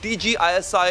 DGISI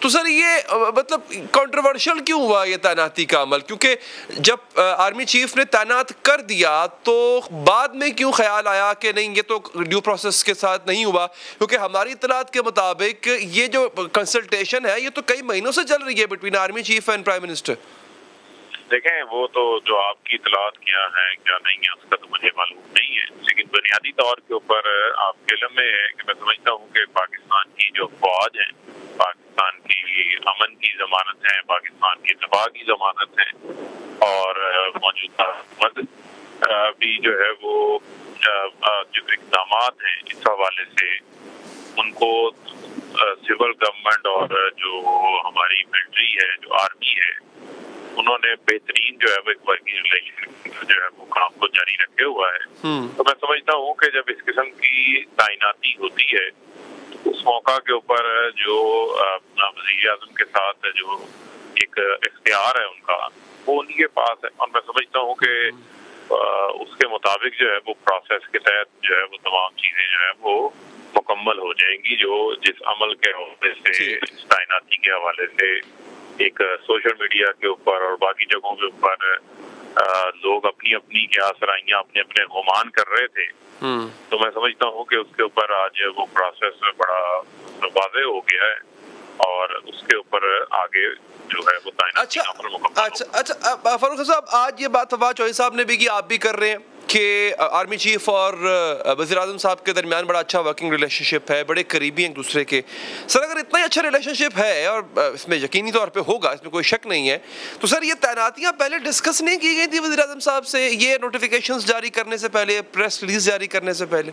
تو سر یہ مطلب کنٹروورشل کیوں ہوا یہ تعیناتی کا عمل؟ کیونکہ جب آرمی چیف نے تعینات کر دیا تو بعد میں کیوں خیال آیا کہ نہیں یہ تو ڈیو پروسیس کے ساتھ نہیں ہوا؟ کیونکہ ہماری اطلاعات کے مطابق یہ جو کنسلٹیشن ہے یہ تو کئی مہینوں سے چل رہی ہے between army chief and prime minister. دیکھیں وہ تو جو آپ کی اطلاعات کیا ہے کیا نہیں ہے اس کا تو مجھے معلوم نہیں ہے، لیکن بنیادی طور کے اوپر آپ کے علم میں ہے کہ میں سمجھتا ہوں کہ پاکستان کی جو فوج ہے، پاکستان کی امن کی ضمانت ہے، پاکستان کی دفاع کی ضمانت ہے، اور موجودہ حکومت بھی جو ہے وہ جو اقدامات ہیں اس حوالے سے ان کو سول گورنمنٹ اور جو ہماری ملٹری ہے، جو آرمی ہے، انہوں نے بہترین جو ہے وہ ایک ورکنگ ریلیشن جو ہے وہ کام کو جاری رکھے ہوا ہے. تو میں سمجھتا ہوں کہ جب اس قسم کی تعیناتی ہوتی ہے اس موقع کے اوپر جو وزیر اعظم کے ساتھ جو ایک اختیار ہے ان کا وہ ان کے پاس ہے، اور میں سمجھتا ہوں کہ اس کے مطابق جو ہے وہ پروسیس کے تحت جو ہے وہ تمام چیزیں جو ہے وہ مکمل ہو جائیں گی. جو جس عمل کے حوالے سے اس تعیناتی کے حوالے سے ایک سوشل میڈیا کے اوپر اور باقی جگہوں کے اوپر لوگ اپنی اپنی کیا سرائیاں اپنے اپنے گمان کر رہے تھے، تو میں سمجھتا ہوں کہ اس کے اوپر آج وہ پروسیس بڑا واضح ہو گیا ہے اور اس کے اوپر آگے جو ہے وہ تعیناتی کا عمل مکمل. اچھا فاروق صاحب، آج یہ بات فواد چوہدری صاحب نے بھی کی، آپ بھی کر رہے ہیں کہ آرمی چیف اور وزیر اعظم صاحب کے درمیان بڑا اچھا ورکنگ ریلیشن شپ ہے، بڑے قریبی ہیں ایک دوسرے کے. سر اگر اتنا ہی اچھا ریلیشن شپ ہے اور اس میں یقینی طور پہ ہوگا، اس میں کوئی شک نہیں ہے، تو سر یہ تعیناتیاں پہلے ڈسکس نہیں کی گئی تھی وزیر اعظم صاحب سے، یہ نوٹیفیکیشنز جاری کرنے سے پہلے، پریس ریلیز جاری کرنے سے پہلے؟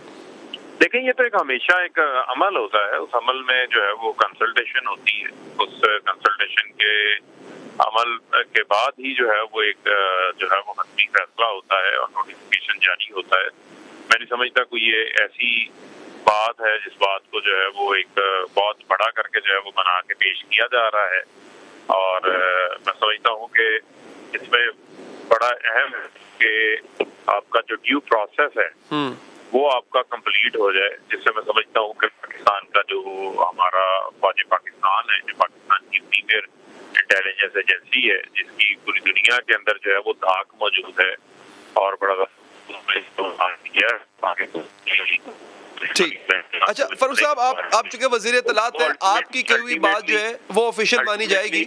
دیکھیں یہ تو ایک ہمیشہ ایک عمل ہوتا ہے، اس عمل میں جو ہے وہ کنسلٹیشن ہوتی ہے، اس کنسلٹیشن کے عمل کے بعد ہی جو ہے وہ ایک جو ہے وہ حتمی فیصلہ ہوتا ہے اور نوٹیفیکیشن جاری ہوتا ہے. میں نہیں سمجھتا کوئی یہ ایسی بات ہے جس بات کو جو ہے وہ ایک بہت بڑا کر کے جو ہے وہ بنا کے پیش کیا جا رہا ہے، اور میں سمجھتا ہوں کہ اس میں بڑا اہم ہے کہ آپ کا جو ڈیو پروسیس ہے وہ آپ کا کمپلیٹ ہو جائے، جس سے میں سمجھتا ہوں کہ پاکستان کا جو ہمارا فوج پاکستان ہے، جو پاکستان کی پریمیئر انٹیلیجنس ایجنسی ہے، جس کی پوری دنیا کے اندر جو ہے وہ دھاک موجود ہے اور بڑا ٹھیک. اچھا فاروق صاحب، آپ چونکہ وزیر اطلاعات ہیں، آپ کی کہی ہوئی بات جو ہے وہ آفیشیل مانی جائے گی.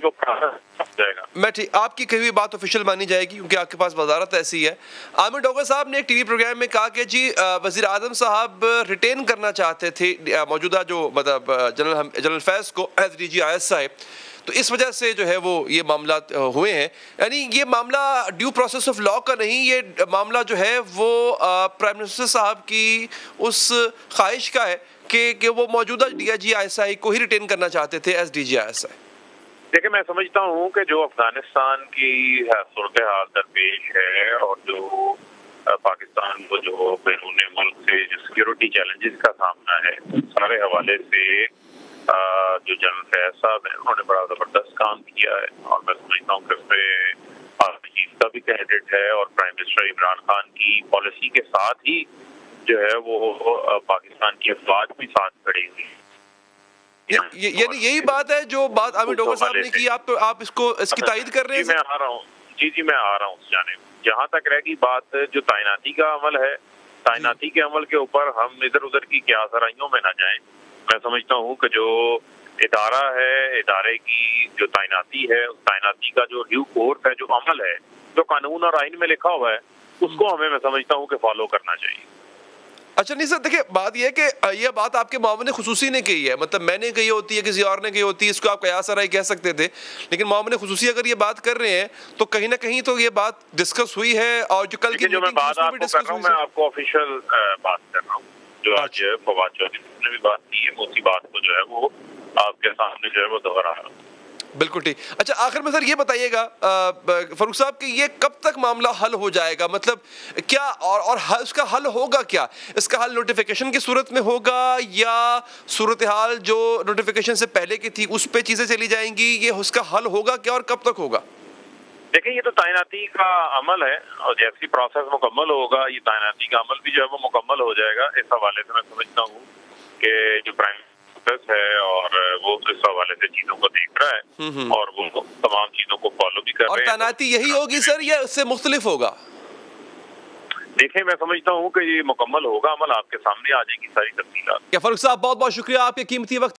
میں ٹھیک، آپ کی کہی ہوئی بات آفیشیل مانی جائے گی کیونکہ آپ کے پاس وزارت ایسی ہے. عامر ڈوگر صاحب نے ایک ٹی وی پروگرام میں کہا کہ جی وزیر اعظم صاحب ریٹین کرنا چاہتے تھے موجودہ جو مطلب جنرل فیض کو as D G I S I, تو اس وجہ سے جو ہے وہ یہ معاملات ہوئے ہیں. یعنی یہ معاملہ ڈیو پروسیس آف لا کا نہیں، یہ معاملہ جو ہے وہ پرائم منسٹر صاحب کی اس خواہش کا ہے کہ وہ موجودہ D I G I S آئی کو ہی ریٹین کرنا چاہتے تھے as D G I S I. دیکھیں میں سمجھتا ہوں کہ جو افغانستان کی صورتحال درپیش ہے اور جو پاکستان کو جو بیرون ملک سے جو سیکیورٹی چیلنجز کا سامنا ہے، سارے حوالے سے جو جنرل فیض صاحب ہیں انہوں نے بڑا زبردست کام کیا ہے، اور میں سمجھتا ہوں کہ اس میں آرمی چیف کا بھی کریڈٹ ہے اور پرائم منسٹر عمران خان کی پالیسی کے ساتھ ہی جو ہے وہ پاکستان کی افواج بھی ساتھ کھڑی ہوئی. یعنی یہی بات ہے جو بات عامر ڈوگر صاحب نے کی، آپ اس کی تائید کر رہے ہیں؟ میں آ رہا ہوں، جی میں آ رہا ہوں اس جانب. جہاں تک رہ گئی بات جو تعیناتی کا عمل ہے، تعیناتی کے عمل کے اوپر ہم ادھر ادھر کی کیا سرائیوں میں نہ جائیں. میں سمجھتا ہوں کہ جو ادارہ ہے، ادارے کی جو تعیناتی ہے، اس تعیناتی کا جو ڈیو کورس ہے، جو عمل ہے، جو قانون اور آئین میں لکھا ہوا ہے، اس کو ہمیں میں سمجھتا ہوں کہ فالو کرنا چاہیے. اچھا نہیں سر، دیکھیں بات یہ ہے کہ یہ بات آپ کے معاون خصوصی نے کہی ہے، مطلب میں نے کہی ہوتی ہے، کسی اور نے کہی ہوتی ہے، اس کو آپ قیاس آرائی کہہ سکتے تھے، لیکن معاون خصوصی اگر یہ بات کر رہے ہیں تو کہیں نہ کہیں تو یہ بات ڈسکس ہوئی ہے. اور جو کل کی جو میں بات آپ کو کر رہا ہوں، میں آپ کو آفیشیل بات کر رہا ہوں، جو آج فواد چوہدری نے بھی بات کی ہے، میں اسی بات کو جو ہے وہ آپ کے سامنے جو ہے وہ دہرا رہا ہوں. بالکل ٹھیک. اچھا آخر میں سر یہ بتائیے گا فاروق صاحب کہ یہ کب تک معاملہ حل ہو جائے گا؟ مطلب کیا اور اس کا حل ہوگا کیا؟ اس کا حل نوٹیفیکیشن کی صورت میں ہوگا یا صورتحال جو نوٹیفیکیشن سے پہلے کی تھی اس پہ چیزیں چلی جائیں گی؟ یہ اس کا حل ہوگا کیا اور کب تک ہوگا؟ دیکھیں یہ تو تعیناتی کا عمل ہے اور جیسی پروسیس مکمل ہوگا یہ تعیناتی کا عمل بھی جو ہے وہ مکمل ہو جائے گا. اس حوالے سے میں سمجھتا ہوں کہ جو پرائم منسٹر ہے اور وہ اس حوالے سے چیزوں کو دیکھ رہا ہے اور وہ تمام چیزوں کو فالو بھی کر رہے ہیں. اور تعیناتی یہی ہوگی سر یا اس سے مختلف ہوگا؟ دیکھیں میں سمجھتا ہوں کہ یہ مکمل ہوگا عمل، آپ کے سامنے آ جائیں گی ساری تفصیلات. فاروق صاحب بہت بہت شکریہ آپ کے قیمتی وقت